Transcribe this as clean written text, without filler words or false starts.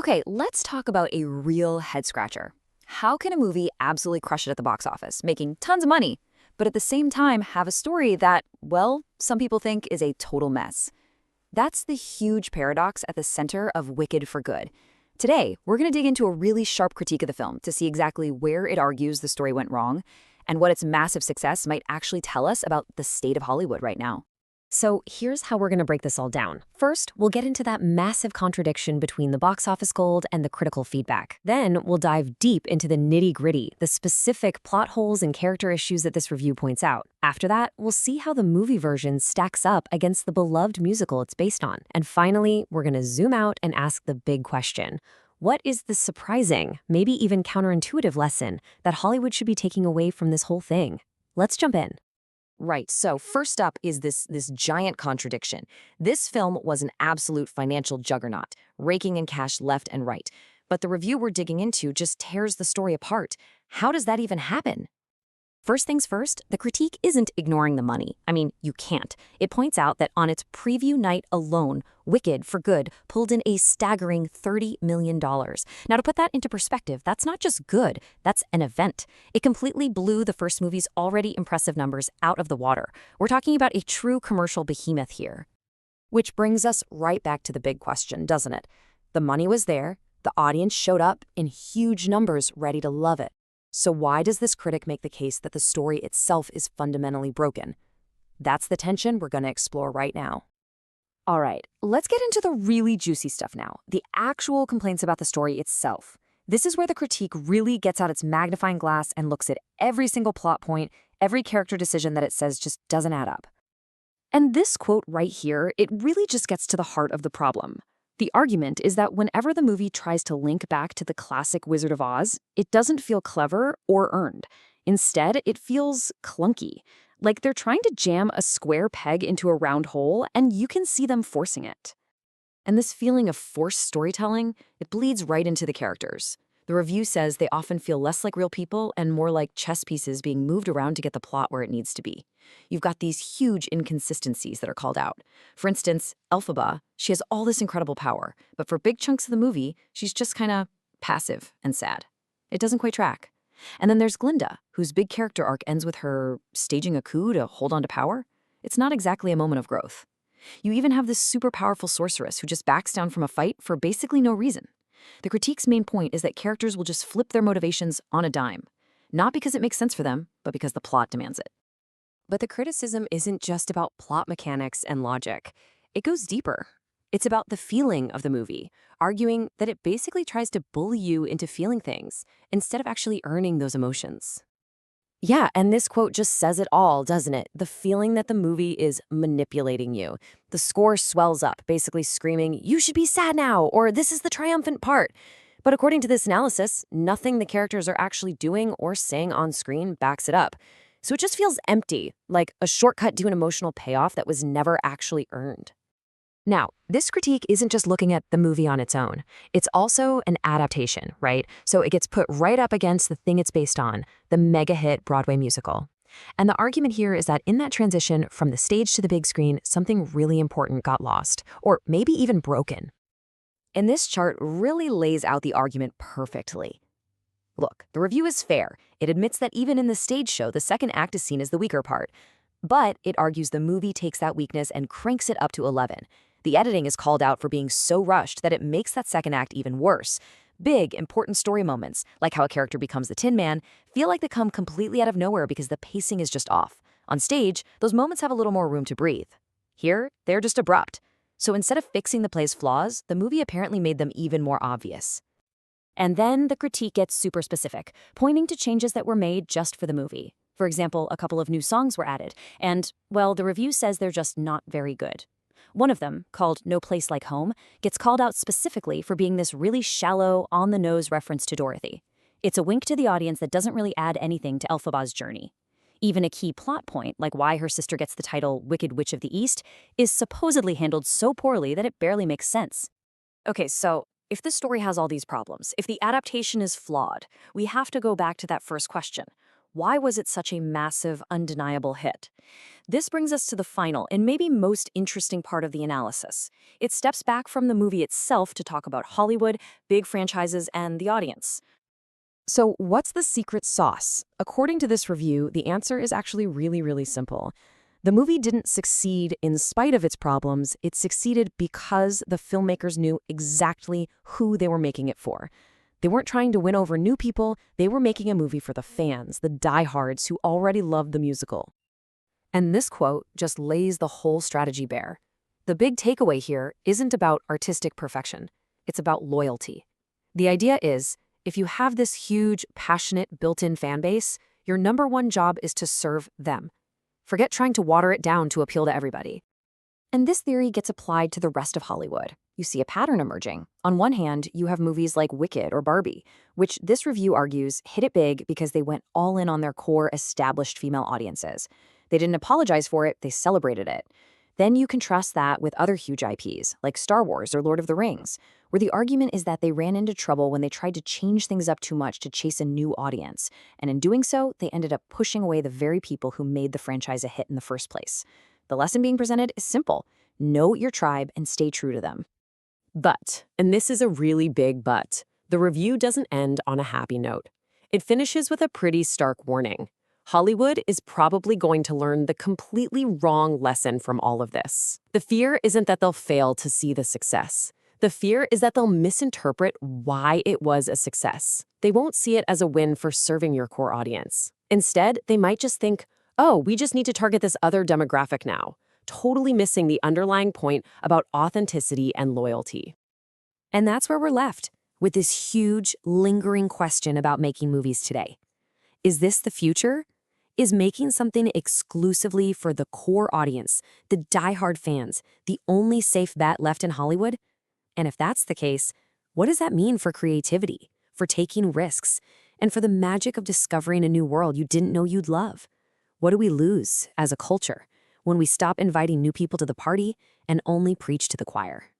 Okay, let's talk about a real head scratcher. How can a movie absolutely crush it at the box office, making tons of money, but at the same time have a story that, well, some people think is a total mess? That's the huge paradox at the center of Wicked for Good. Today, we're going to dig into a really sharp critique of the film to see exactly where it argues the story went wrong and what its massive success might actually tell us about the state of Hollywood right now. So here's how we're going to break this all down. First, we'll get into that massive contradiction between the box office gold and the critical feedback. Then we'll dive deep into the nitty-gritty, the specific plot holes and character issues that this review points out. After that, we'll see how the movie version stacks up against the beloved musical it's based on. And finally, we're going to zoom out and ask the big question. What is the surprising, maybe even counterintuitive lesson that Hollywood should be taking away from this whole thing? Let's jump in. Right, so first up is this giant contradiction. This film was an absolute financial juggernaut, raking in cash left and right. But the review we're digging into just tears the story apart. How does that even happen? First things first, the critique isn't ignoring the money. I mean, you can't. It points out that on its preview night alone, Wicked for Good pulled in a staggering $30 million. Now, to put that into perspective, that's not just good, that's an event. It completely blew the first movie's already impressive numbers out of the water. We're talking about a true commercial behemoth here. Which brings us right back to the big question, doesn't it? The money was there, the audience showed up in huge numbers ready to love it. So why does this critic make the case that the story itself is fundamentally broken? That's the tension we're going to explore right now. All right, let's get into the really juicy stuff now, the actual complaints about the story itself. This is where the critique really gets out its magnifying glass and looks at every single plot point, every character decision that it says just doesn't add up. And this quote right here, it really just gets to the heart of the problem. The argument is that whenever the movie tries to link back to the classic Wizard of Oz, it doesn't feel clever or earned. Instead, it feels clunky, like they're trying to jam a square peg into a round hole, and you can see them forcing it. And this feeling of forced storytelling, it bleeds right into the characters. The review says they often feel less like real people and more like chess pieces being moved around to get the plot where it needs to be. You've got these huge inconsistencies that are called out. For instance, Elphaba, she has all this incredible power, but for big chunks of the movie, she's just kind of passive and sad. It doesn't quite track. And then there's Glinda, whose big character arc ends with her staging a coup to hold on to power. It's not exactly a moment of growth. You even have this super powerful sorceress who just backs down from a fight for basically no reason. The critique's main point is that characters will just flip their motivations on a dime. Not because it makes sense for them, but because the plot demands it. But the criticism isn't just about plot mechanics and logic. It goes deeper. It's about the feeling of the movie, arguing that it basically tries to bully you into feeling things instead of actually earning those emotions. Yeah, and this quote just says it all, doesn't it? The feeling that the movie is manipulating you. The score swells up, basically screaming, "You should be sad now," or "This is the triumphant part." But according to this analysis, nothing the characters are actually doing or saying on screen backs it up. So it just feels empty, like a shortcut to an emotional payoff that was never actually earned. Now, this critique isn't just looking at the movie on its own. It's also an adaptation, right? So it gets put right up against the thing it's based on, the mega hit Broadway musical. And the argument here is that in that transition from the stage to the big screen, something really important got lost, or maybe even broken. And this chart really lays out the argument perfectly. Look, the review is fair. It admits that even in the stage show, the second act is seen as the weaker part. But it argues the movie takes that weakness and cranks it up to 11. The editing is called out for being so rushed that it makes that second act even worse. Big, important story moments, like how a character becomes the Tin Man, feel like they come completely out of nowhere because the pacing is just off. On stage, those moments have a little more room to breathe. Here, they're just abrupt. So instead of fixing the play's flaws, the movie apparently made them even more obvious. And then the critique gets super specific, pointing to changes that were made just for the movie. For example, a couple of new songs were added, and, well, the review says they're just not very good. One of them, called No Place Like Home, gets called out specifically for being this really shallow, on-the-nose reference to Dorothy. It's a wink to the audience that doesn't really add anything to Elphaba's journey. Even a key plot point, like why her sister gets the title Wicked Witch of the East, is supposedly handled so poorly that it barely makes sense. Okay, so if the story has all these problems, if the adaptation is flawed, we have to go back to that first question. Why was it such a massive, undeniable hit? This brings us to the final and maybe most interesting part of the analysis. It steps back from the movie itself to talk about Hollywood, big franchises, and the audience. So, what's the secret sauce? According to this review, the answer is actually really simple. The movie didn't succeed in spite of its problems, it succeeded because the filmmakers knew exactly who they were making it for. They weren't trying to win over new people, they were making a movie for the fans, the diehards who already loved the musical. And this quote just lays the whole strategy bare. The big takeaway here isn't about artistic perfection. It's about loyalty. The idea is, if you have this huge, passionate, built-in fan base, your number one job is to serve them. Forget trying to water it down to appeal to everybody. And this theory gets applied to the rest of Hollywood. You see a pattern emerging. On one hand, you have movies like Wicked or Barbie, which this review argues hit it big because they went all in on their core established female audiences. They didn't apologize for it, they celebrated it. Then you contrast that with other huge IPs, like Star Wars or Lord of the Rings, where the argument is that they ran into trouble when they tried to change things up too much to chase a new audience. And in doing so, they ended up pushing away the very people who made the franchise a hit in the first place. The lesson being presented is simple. Know your tribe and stay true to them. But, and this is a really big but, the review doesn't end on a happy note. It finishes with a pretty stark warning. Hollywood is probably going to learn the completely wrong lesson from all of this. The fear isn't that they'll fail to see the success. The fear is that they'll misinterpret why it was a success. They won't see it as a win for serving your core audience. Instead, they might just think, oh, we just need to target this other demographic now, totally missing the underlying point about authenticity and loyalty. And that's where we're left, with this huge, lingering question about making movies today. Is this the future? Is making something exclusively for the core audience, the diehard fans, the only safe bet left in Hollywood? And if that's the case, what does that mean for creativity, for taking risks, and for the magic of discovering a new world you didn't know you'd love? What do we lose as a culture when we stop inviting new people to the party and only preach to the choir?